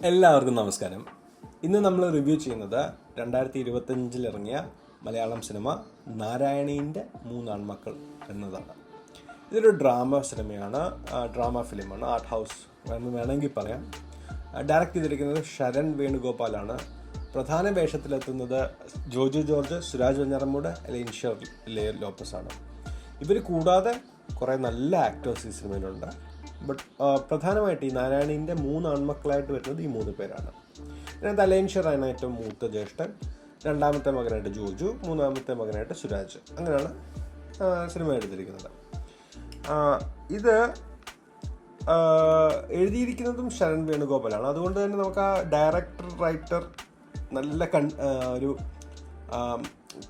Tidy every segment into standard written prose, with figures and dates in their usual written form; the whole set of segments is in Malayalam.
എല്ലാവർക്കും നമസ്കാരം. ഇന്ന് നമ്മൾ റിവ്യൂ ചെയ്യുന്നത് 2025 ഇറങ്ങിയ മലയാളം സിനിമ നാരായണീൻ്റെ മൂന്നാൺമക്കൾ എന്നതാണ്. ഇതൊരു ഡ്രാമ സിനിമയാണ്, ഡ്രാമ ഫിലിമാണ്, ആർട്ട് ഹൗസ് എന്ന് വേണമെങ്കിൽ പറയാം. ഡയറക്റ്റ് ചെയ്തിരിക്കുന്നത് ശരൺ വേണുഗോപാലാണ്. പ്രധാന വേഷത്തിലെത്തുന്നത് ജോജു ജോർജ്, സുരാജ് വെഞ്ഞാറമൂട്, എലൈൻഷർ ലോപ്പസ് ആണ്. ഇവർ കൂടാതെ കുറേ നല്ല ആക്ടേഴ്സ് ഈ സിനിമയിലുണ്ട്. ബട്ട് പ്രധാനമായിട്ട് ഈ നാരായണീൻ്റെ മൂന്നാൺമക്കളായിട്ട് വരുന്നത് ഈ 3 പേരാണ്. ഇതിനകത്ത് അലൈൻഷറാണ് ഏറ്റവും മൂത്ത ജ്യേഷ്ഠൻ, രണ്ടാമത്തെ മകനായിട്ട് ജോജു, മൂന്നാമത്തെ മകനായിട്ട് സുരാജ്. അങ്ങനെയാണ് സിനിമ എടുത്തിരിക്കുന്നത്. ഇത് എഴുതിയിരിക്കുന്നതും ശരൺ വേണുഗോപാലാണ്. അതുകൊണ്ട് തന്നെ നമുക്ക് ആ ഡയറക്ടർ റൈറ്റർ നല്ല ഒരു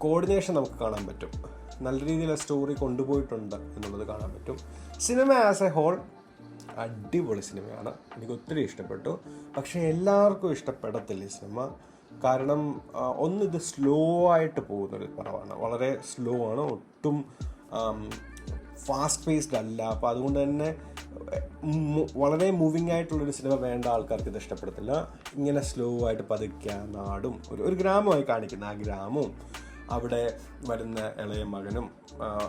കോർഡിനേഷൻ നമുക്ക് കാണാൻ പറ്റും. നല്ല രീതിയിൽ സ്റ്റോറി കൊണ്ടുപോയിട്ടുണ്ട് എന്നുള്ളത് കാണാൻ പറ്റും. സിനിമ ആസ് എ ഹോൾ അടിപൊളി സിനിമയാണ്, എനിക്ക് ഒത്തിരി ഇഷ്ടപ്പെട്ടു. പക്ഷേ എല്ലാവർക്കും ഇഷ്ടപ്പെടത്തില്ല ഈ സിനിമ. കാരണം ഇത് സ്ലോ ആയിട്ട് പോകുന്നൊരു പടമാണ്, വളരെ സ്ലോ ആണ്, ഒട്ടും ഫാസ്റ്റ് പേസ്ഡ് അല്ല. അപ്പോൾ അതുകൊണ്ട് തന്നെ വളരെ മൂവിങ് ആയിട്ടുള്ളൊരു സിനിമ വേണ്ട ആൾക്കാർക്ക് ഇത് ഇഷ്ടപ്പെടത്തില്ല. ഇങ്ങനെ സ്ലോ ആയിട്ട് പതുക്കെ നാടും ഒരു ഗ്രാമമായി കാണിക്കുന്ന ആ ഗ്രാമവും അവിടെ വരുന്ന ഇളയ മകനും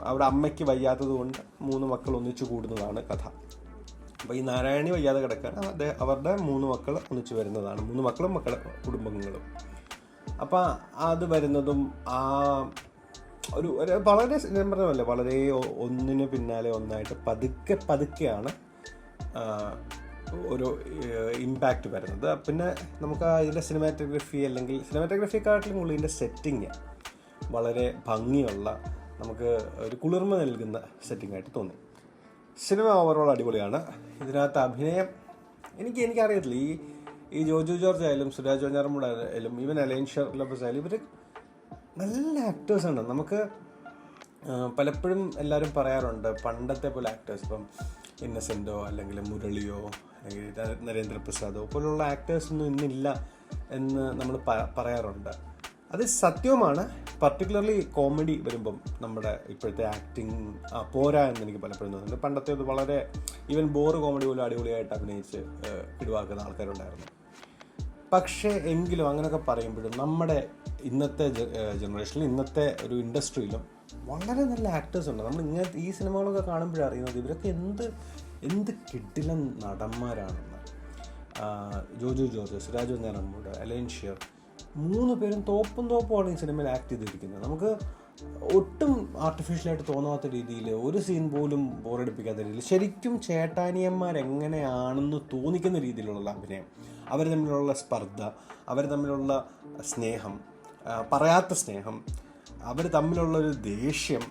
അവിടെ അമ്മയ്ക്ക് വയ്യാത്തത് കൊണ്ട് 3 മക്കൾ ഒന്നിച്ചു കൂടുന്നതാണ് കഥ. അപ്പോൾ ഈ നാരായണി വയ്യാതെ കിടക്കുകയാണ്, അവരുടെ 3 മക്കൾ ഒന്നിച്ചു വരുന്നതാണ്, 3 മക്കളും മക്കളുടെ കുടുംബങ്ങളും. അപ്പോൾ അത് വരുന്നതും ആ ഒരു വളരെ ഞാൻ പറഞ്ഞതല്ലേ, വളരെ ഒന്നിന് പിന്നാലെ ഒന്നായിട്ട് പതുക്കെയാണ് ഒരു ഇമ്പാക്റ്റ് വരുന്നത്. പിന്നെ നമുക്ക് ഇതിൻ്റെ സിനിമാറ്റോഗ്രഫിയെക്കാട്ടിലും കൂടുതൽ ഇതിൻ്റെ സെറ്റിങ് വളരെ ഭംഗിയുള്ള, നമുക്ക് ഒരു കുളിർമ നൽകുന്ന സെറ്റിംഗായിട്ട് തോന്നി. സിനിമ ഓവറോൾ അടിപൊളിയാണ്. ഇതിനകത്ത് അഭിനയം എനിക്കറിയത്തില്ല, ഈ ജോജു ജോർജ് ആയാലും സുരാജ് വെഞ്ഞാറമൂട് ആയാലും ഈവൻ അലൈൻഷർ ലോപ്പസ് ആയാലും ഇവർ നല്ല ആക്ടേഴ്സാണ്. നമുക്ക് പലപ്പോഴും എല്ലാവരും പറയാറുണ്ട് പണ്ടത്തെ പോലെ ആക്ടേഴ്സ്, ഇപ്പം ഇന്നസെൻറ്റോ അല്ലെങ്കിൽ മുരളിയോ അല്ലെങ്കിൽ നരേന്ദ്രപ്രസാദോ പോലുള്ള ആക്ടേഴ്സൊന്നും ഇന്നില്ല എന്ന് നമ്മൾ പറയാറുണ്ട്. അത് സത്യവുമാണ്. പർട്ടിക്കുലർലി കോമഡി വരുമ്പം നമ്മുടെ ഇപ്പോഴത്തെ ആക്ടിങ് പോരാ എന്ന് എനിക്ക് പലപ്പോഴും തോന്നുന്നുണ്ട്. പണ്ടത്തെ വളരെ ഈവൻ ബോറ് കോമഡി പോലും അടിപൊളിയായിട്ട് അഭിനയിച്ച് ഇടിവാക്കുന്ന ആൾക്കാരുണ്ടായിരുന്നു. പക്ഷേ എങ്കിലും അങ്ങനെയൊക്കെ പറയുമ്പോഴും നമ്മുടെ ഇന്നത്തെ ജനറേഷനിൽ, ഇന്നത്തെ ഒരു ഇൻഡസ്ട്രിയിലും വളരെ നല്ല ആക്ടേഴ്സ് ഉണ്ട്. നമ്മൾ ഈ സിനിമകളൊക്കെ കാണുമ്പോഴേ അറിയുന്നത് ഇവരൊക്കെ എന്ത് കിടിലൻ നടന്മാരാണെന്ന്. ജോജു ജോർജ്, സുരാജ് വെഞ്ഞാറമൂട്, അലൈൻഷർ 3 പേരും തോപ്പുമാണ് ഈ സിനിമയിൽ ആക്ട് ചെയ്തിരിക്കുന്നത്. നമുക്ക് ഒട്ടും ആർട്ടിഫിഷ്യലായിട്ട് തോന്നാത്ത രീതിയിൽ, ഒരു സീൻ പോലും ബോറടിപ്പിക്കാത്ത രീതിയിൽ, ശരിക്കും ചേട്ടാനിയന്മാരെങ്ങനെയാണെന്ന് തോന്നിക്കുന്ന രീതിയിലുള്ള അഭിനയം, അവർ തമ്മിലുള്ള സ്പർദ്ധ, അവർ തമ്മിലുള്ള സ്നേഹം, പറയാത്ത സ്നേഹം, അവർ തമ്മിലുള്ളൊരു ദേഷ്യം,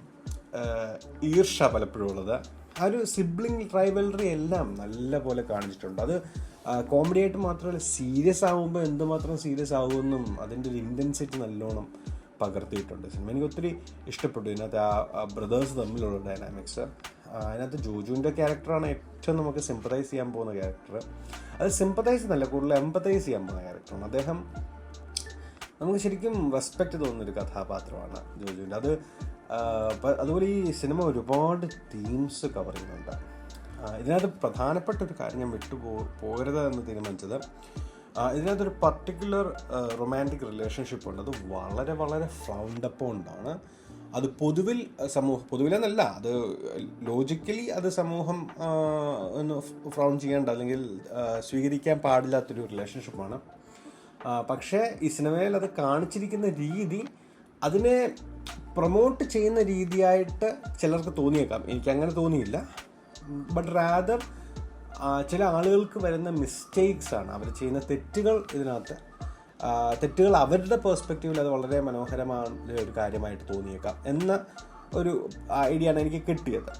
ഈർഷ പലപ്പോഴും ഉള്ളത്, ആ ഒരു സിബ്ലിംഗ് റൈവലറി എല്ലാം നല്ല പോലെ കാണിച്ചിട്ടുണ്ട്. അത് കോമഡി ആയിട്ട് മാത്രമല്ല, സീരിയസ് ആകുമ്പോൾ എന്തുമാത്രം സീരിയസ് ആകുമെന്നും അതിൻ്റെ ഒരു ഇൻറ്റൻസിറ്റി നല്ലോണം പകർത്തിയിട്ടുണ്ട് സിനിമ. എനിക്ക് ഒത്തിരി ഇഷ്ടപ്പെട്ടു ഇതിനകത്ത് ആ ബ്രദേഴ്സ് തമ്മിലുള്ള ഡൈനാമിക്സ്. അതിനകത്ത് ജോജുവിൻ്റെ ക്യാരക്ടറാണ് ഏറ്റവും നമുക്ക് സിമ്പതൈസ് ചെയ്യാൻ പോകുന്ന ക്യാരക്ടർ. അത് സിമ്പതൈസ് എന്നല്ല, കൂടുതൽ എംപതൈസ് ചെയ്യാൻ പോകുന്ന ക്യാരക്ടറാണ് അദ്ദേഹം. നമുക്ക് ശരിക്കും റെസ്പെക്റ്റ് തോന്നുന്നൊരു കഥാപാത്രമാണ് ജോജുവിൻ്റെ. അതുപോലെ ഈ സിനിമ ഒരുപാട് തീംസ് കവർ ചെയ്യുന്നുണ്ട്. ഇതിനകത്ത് പ്രധാനപ്പെട്ട ഒരു കാര്യം ഞാൻ പോകരുത് എന്ന് തീരുമാനിച്ചത്, ഇതിനകത്തൊരു പർട്ടിക്കുലർ റൊമാൻറ്റിക് റിലേഷൻഷിപ്പ് ഉണ്ട്. അത് വളരെ വളരെ ഫ്രൗണ്ട് അപ്പോണ്ടാണ്. അത് പൊതുവിലെന്നല്ല, അത് ലോജിക്കലി അത് സമൂഹം ഒന്ന് ഫ്രൗൺ ചെയ്യേണ്ട അല്ലെങ്കിൽ സ്വീകരിക്കാൻ പാടില്ലാത്തൊരു റിലേഷൻഷിപ്പാണ്. പക്ഷേ ഈ സിനിമയിൽ അത് കാണിച്ചിരിക്കുന്ന രീതി അതിനെ പ്രൊമോട്ട് ചെയ്യുന്ന രീതിയായിട്ട് ചിലർക്ക് തോന്നിയേക്കാം. എനിക്കങ്ങനെ തോന്നിയില്ല. ബട്ട് റാദർ ചില ആളുകൾക്ക് വരുന്ന മിസ്റ്റേക്സ് ആണ്, അവർ ചെയ്യുന്ന തെറ്റുകൾ അവരുടെ പേഴ്സ്പെക്റ്റീവിൽ അത് വളരെ മനോഹരമായ ഒരു കാര്യമായിട്ട് തോന്നിയേക്കാം എന്ന ഒരു ഐഡിയ ആണ് എനിക്ക് കിട്ടിയത്.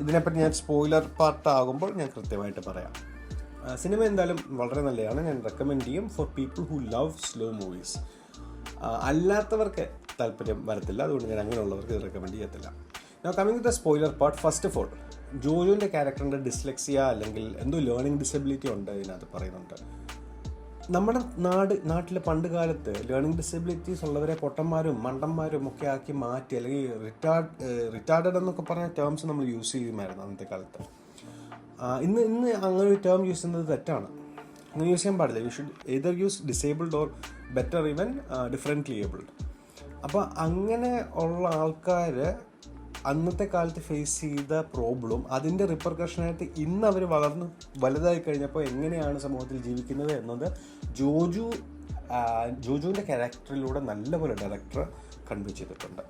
ഇതിനെപ്പറ്റി ഞാൻ സ്പോയിലർ പാർട്ട് ആകുമ്പോൾ ഞാൻ കൃത്യമായിട്ട് പറയാം. സിനിമ എന്തായാലും വളരെ നല്ലതാണ്, ഞാൻ റെക്കമെൻഡ് ചെയ്യും for people who love slow movies. അല്ലാത്തവർക്ക് താല്പര്യം വരത്തില്ല, അതുകൊണ്ട് ഞാൻ അങ്ങനെയുള്ളവർക്ക് ഇത് റെക്കമെൻഡ് ചെയ്യത്തില്ല. Now coming to the spoiler part, first of all, ജോജുവിൻ്റെ ക്യാരക്ടറിൻ്റെ ഡിസ്ലെക്സിയ അല്ലെങ്കിൽ എന്തോ ലേണിംഗ് ഡിസബിലിറ്റി ഉണ്ട് ഇതിനകത്ത് പറയുന്നുണ്ട്. നമ്മുടെ നാട്ടിൽ പണ്ട് കാലത്ത് ലേണിംഗ് ഡിസബിലിറ്റീസ് ഉള്ളവരെ പൊട്ടന്മാരും മണ്ടന്മാരും ഒക്കെ ആക്കി മാറ്റി, അല്ലെങ്കിൽ റിട്ടാർഡഡ് എന്നൊക്കെ പറഞ്ഞ ടേംസ് നമ്മൾ യൂസ് ചെയ്യുമായിരുന്നു അന്നത്തെ കാലത്ത്. ഇന്ന് അങ്ങനെ ഒരു ടേം യൂസ് ചെയ്യുന്നത് തെറ്റാണ്. അങ്ങനെ യൂസ് ചെയ്യാൻ പാടില്ല. You should either use disabled or better even differently abled. അപ്പോൾ അങ്ങനെ ഉള്ള ആൾക്കാർ അന്നത്തെ കാലത്ത് ഫേസ് ചെയ്ത പ്രോബ്ലം, അതിൻ്റെ റിപ്പർക്കഷനായിട്ട് ഇന്ന് അവർ വളർന്ന് വലുതായി കഴിഞ്ഞപ്പോൾ എങ്ങനെയാണ് സമൂഹത്തിൽ ജീവിക്കുന്നത് എന്നത് ജോജുവിൻ്റെ ക്യാരക്ടറിലൂടെ നല്ലപോലെ ഡയറക്ടർ കൺവേ ചെയ്തിട്ടുണ്ട്.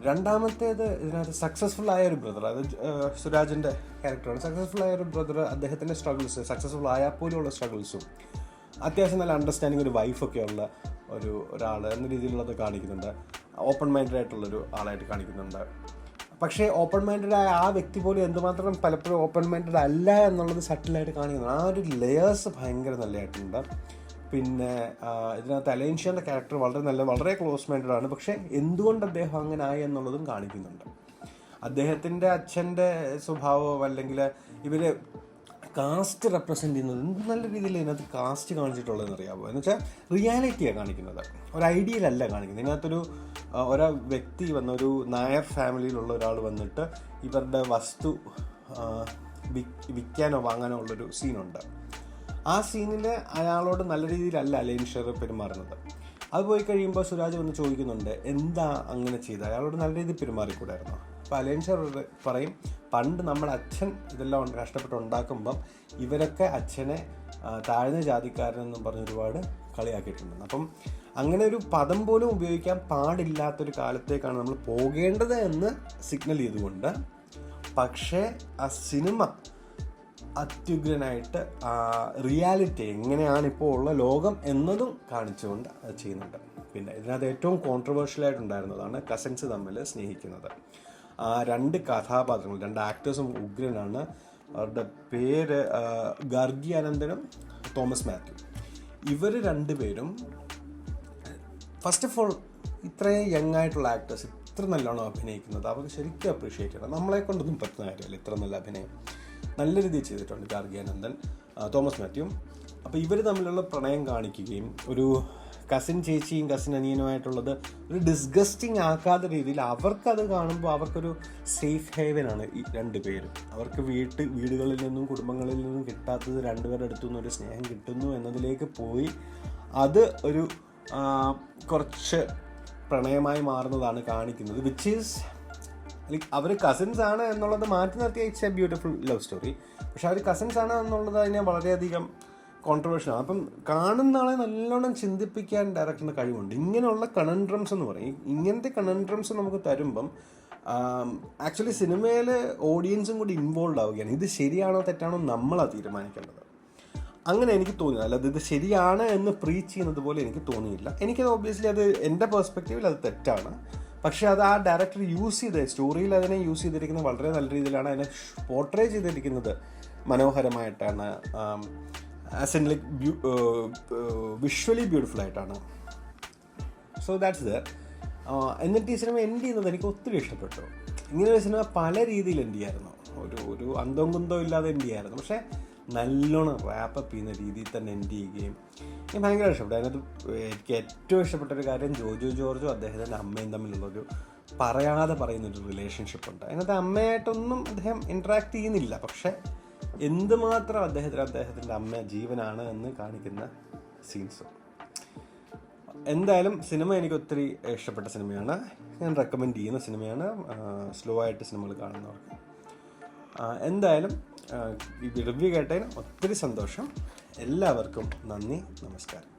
രണ്ടാമത്തേത്, ഇതിനകത്ത് സക്സസ്ഫുൾ ആയ ഒരു ബ്രദർ, അത് സുരാജിൻ്റെ ക്യാരക്ടറാണ്. സക്സസ്ഫുൾ ആയ ഒരു ബ്രദർ, അദ്ദേഹത്തിൻ്റെ സ്ട്രഗിൾസ്, സക്സസ്ഫുൾ ആയാൽ പോലെയുള്ള സ്ട്രഗിൾസും, അത്യാവശ്യം നല്ല അണ്ടർസ്റ്റാൻഡിങ് ഒരു വൈഫൊക്കെ ഉള്ള ഒരാൾ എന്ന രീതിയിലുള്ളത് കാണിക്കുന്നുണ്ട്. ഓപ്പൺ മൈൻഡഡ് ആയിട്ടുള്ളൊരു ആളായിട്ട് കാണിക്കുന്നുണ്ട്. പക്ഷേ ഓപ്പൺ മൈൻഡഡ് ആയ ആ വ്യക്തി പോലും എന്തുമാത്രം പലപ്പോഴും ഓപ്പൺ മൈൻഡഡ് അല്ല എന്നുള്ളത് സട്ടിലായിട്ട് കാണിക്കുന്നു. ആ ഒരു ലെയേഴ്സ് ഭയങ്കര നല്ലതായിട്ടുണ്ട്. പിന്നെ ഇതിനകത്ത് അലൈൻഷ്യൻ്റെ ക്യാരക്ടർ വളരെ ക്ലോസ് മൈൻഡഡ് ആണ്. പക്ഷേ എന്തുകൊണ്ട് അദ്ദേഹം അങ്ങനെ ആയി എന്നുള്ളതും കാണിക്കുന്നുണ്ട്. അദ്ദേഹത്തിൻ്റെ അച്ഛൻ്റെ സ്വഭാവം, അല്ലെങ്കിൽ ഇവർ കാസ്റ്റ് റെപ്രസെൻ്റ് ചെയ്യുന്നത് എന്ത് നല്ല രീതിയിൽ ഇതിനകത്ത് കാസ്റ്റ് കാണിച്ചിട്ടുള്ളതെന്ന് അറിയാമോ? എന്ന് വെച്ചാൽ റിയാലിറ്റിയാണ് കാണിക്കുന്നത്, ഒരു ഐഡിയലല്ല കാണിക്കുന്നത്. ഇതിനകത്തൊരു വ്യക്തി ഒരു നായർ ഫാമിലിയിലുള്ള ഒരാൾ വന്നിട്ട് ഇവരുടെ വസ്തു വിൽക്കാനോ വാങ്ങാനോ ഉള്ളൊരു സീനുണ്ട്. ആ സീനിൽ അയാളോട് നല്ല രീതിയിലല്ല അലൈൻഷർ പെരുമാറുന്നത്. അത് പോയി കഴിയുമ്പോൾ സുരാജ് വന്ന് ചോദിക്കുന്നുണ്ട്, എന്താ അങ്ങനെ ചെയ്ത്, അയാളോട് നല്ല രീതിയിൽ പെരുമാറിക്കൂടായിരുന്നു. അപ്പോൾ അലൈൻഷർ പറയും, പണ്ട് നമ്മുടെ അച്ഛൻ ഇതെല്ലാം കഷ്ടപ്പെട്ട് ഉണ്ടാക്കുമ്പം ഇവരൊക്കെ അച്ഛനെ താഴ്ന്ന ജാതിക്കാരനെന്നും പറഞ്ഞ് ഒരുപാട് കളിയാക്കിയിട്ടുണ്ടെന്ന്. അപ്പം അങ്ങനെ ഒരു പദം പോലും ഉപയോഗിക്കാൻ പാടില്ലാത്തൊരു കാലത്തേക്കാണ് നമ്മൾ പോകേണ്ടത് എന്ന് സിഗ്നൽ ചെയ്തുകൊണ്ട്, പക്ഷേ ആ സിനിമ അത്യുഗ്രനായിട്ട് റിയാലിറ്റി എങ്ങനെയാണ് ഇപ്പോൾ ഉള്ള ലോകം എന്നതും കാണിച്ചുകൊണ്ട് അത് ചെയ്യുന്നുണ്ട്. പിന്നെ ഇതിനകത്ത് ഏറ്റവും കോൺട്രവേഴ്ഷ്യലായിട്ടുണ്ടായിരുന്നതാണ് കസിൻസ് തമ്മിൽ സ്നേഹിക്കുന്നത്. രണ്ട് കഥാപാത്രങ്ങൾ, രണ്ട് ആക്ടേഴ്സും ഉഗ്രനാണ്. അവരുടെ പേര് ഗർഗി അനന്തനും തോമസ് മാത്യു. ഇവർ രണ്ടുപേരും ഫസ്റ്റ് ഓഫ് ഓൾ ഇത്രയും യങ് ആയിട്ടുള്ള ആക്ടേഴ്സ് ഇത്ര നല്ലോണം അഭിനയിക്കുന്നത് അവർക്ക് ശരിക്കും അപ്രീഷിയേറ്റ് ചെയ്യണം. നമ്മളെ കൊണ്ടൊന്നും പറ്റുന്ന കാര്യമല്ല ഇത്ര നല്ല അഭിനയം. നല്ല രീതിയിൽ ചെയ്തിട്ടുണ്ട് ഗാർഗി അനന്തൻ, തോമസ് മാത്യു. അപ്പോൾ ഇവർ തമ്മിലുള്ള പ്രണയം കാണിക്കുകയും ഒരു കസിൻ ചേച്ചിയും കസിൻ അനിയനുമായിട്ടുള്ളത് ഒരു ഡിസ്ഗസ്റ്റിംഗ് ആക്കാത്ത രീതിയിൽ അവർക്കത് കാണുമ്പോൾ അവർക്കൊരു സേഫ് ഹേവനാണ് ഈ രണ്ട് പേരും. അവർക്ക് വീടുകളിൽ നിന്നും കുടുംബങ്ങളിൽ നിന്നും കിട്ടാത്തത് രണ്ടുപേരുടെ അടുത്തു നിന്നൊരു സ്നേഹം കിട്ടുന്നു എന്നതിലേക്ക് പോയി അത് ഒരു കുറച്ച് പ്രണയമായി മാറുന്നതാണ് കാണിക്കുന്നത്. വിച്ച് ഈസ് ലൈക്ക് അവർ കസിൻസ് ആണ് എന്നുള്ളത് മാറ്റി നിർത്തിയ it's a beautiful love story. പക്ഷെ അവർ കസിൻസ് ആണ് എന്നുള്ളത് അതിനെ വളരെയധികം കോൺട്രവേഴ്ഷ്യലാണ്. അപ്പം കാണുന്ന ആളെ നല്ലോണം ചിന്തിപ്പിക്കാൻ ഡയറക്ടറിന് കഴിവുണ്ട്. ഇങ്ങനെയുള്ള കണൻഡ്രംസ് എന്ന് പറയും, ഇങ്ങനത്തെ കണൻഡ്രംസ് നമുക്ക് തരുമ്പം ആക്ച്വലി സിനിമയിൽ ഓഡിയൻസും കൂടി ഇൻവോൾവ് ആവുകയാണ്. ഇത് ശരിയാണോ തെറ്റാണോ നമ്മളാണ് തീരുമാനിക്കേണ്ടത്. അങ്ങനെ എനിക്ക് തോന്നിയത്, അല്ലാതെ ഇത് ശരിയാണ് എന്ന് പ്രീച്ച് ചെയ്യുന്നത് പോലെ എനിക്ക് തോന്നിയില്ല. എനിക്കത് ഒബ്വിയസ്ലി അത് എൻ്റെ പെർസ്പെക്റ്റീവിൽ അത് തെറ്റാണ്. പക്ഷേ അത് ആ ഡയറക്ടർ യൂസ് ചെയ്ത് സ്റ്റോറിയിൽ അതിനെ യൂസ് ചെയ്തിരിക്കുന്നത് വളരെ നല്ല രീതിയിലാണ്. അതിനെ പോർട്രേ ചെയ്തിരിക്കുന്നത് മനോഹരമായിട്ടാണ്. As in like visually beautiful ആയിട്ടാണ്. So that's there. എന്നിട്ട് ഈ സിനിമ എൻഡ് ചെയ്യുന്നത് എനിക്ക് ഒത്തിരി ഇഷ്ടപ്പെട്ടു. ഇങ്ങനൊരു സിനിമ പല രീതിയിൽ എൻഡ് ചെയ്യായിരുന്നു. ഒരു അന്തവും കുന്തവും ഇല്ലാതെ എൻഡ് ചെയ്യായിരുന്നു. പക്ഷേ നല്ലോണം റാപ്പപ്പ് ചെയ്യുന്ന രീതിയിൽ തന്നെ എൻഡ് ചെയ്യുകയും എനിക്ക് ഭയങ്കര ഇഷ്ടപ്പെട്ടു. അതിനകത്ത് എനിക്ക് ഏറ്റവും ഇഷ്ടപ്പെട്ടൊരു കാര്യം ജോജു ജോർജും അദ്ദേഹത്തിൻ്റെ അമ്മയും തമ്മിലുള്ളൊരു പറയാതെ പറയുന്നൊരു റിലേഷൻഷിപ്പ് ഉണ്ട്. അതിനകത്ത് അമ്മയായിട്ടൊന്നും അദ്ദേഹം ഇൻട്രാക്ട് ചെയ്യുന്നില്ല, പക്ഷേ എന്തുമാത്രം അദ്ദേഹത്തിൻ്റെ അമ്മ ജീവനാണ് എന്ന് കാണിക്കുന്ന സീൻസ്. എന്തായാലും സിനിമ എനിക്ക് ഒത്തിരി ഇഷ്ടപ്പെട്ട സിനിമയാണ്. ഞാൻ റെക്കമെൻഡ് ചെയ്യുന്ന സിനിമയാണ് സ്ലോ ആയിട്ട് സിനിമകൾ കാണുന്നവർക്ക്. എന്തായാലും ഈ റിവ്യൂ കേട്ടതിന് ഒത്തിരി സന്തോഷം. എല്ലാവർക്കും നന്ദി, നമസ്കാരം.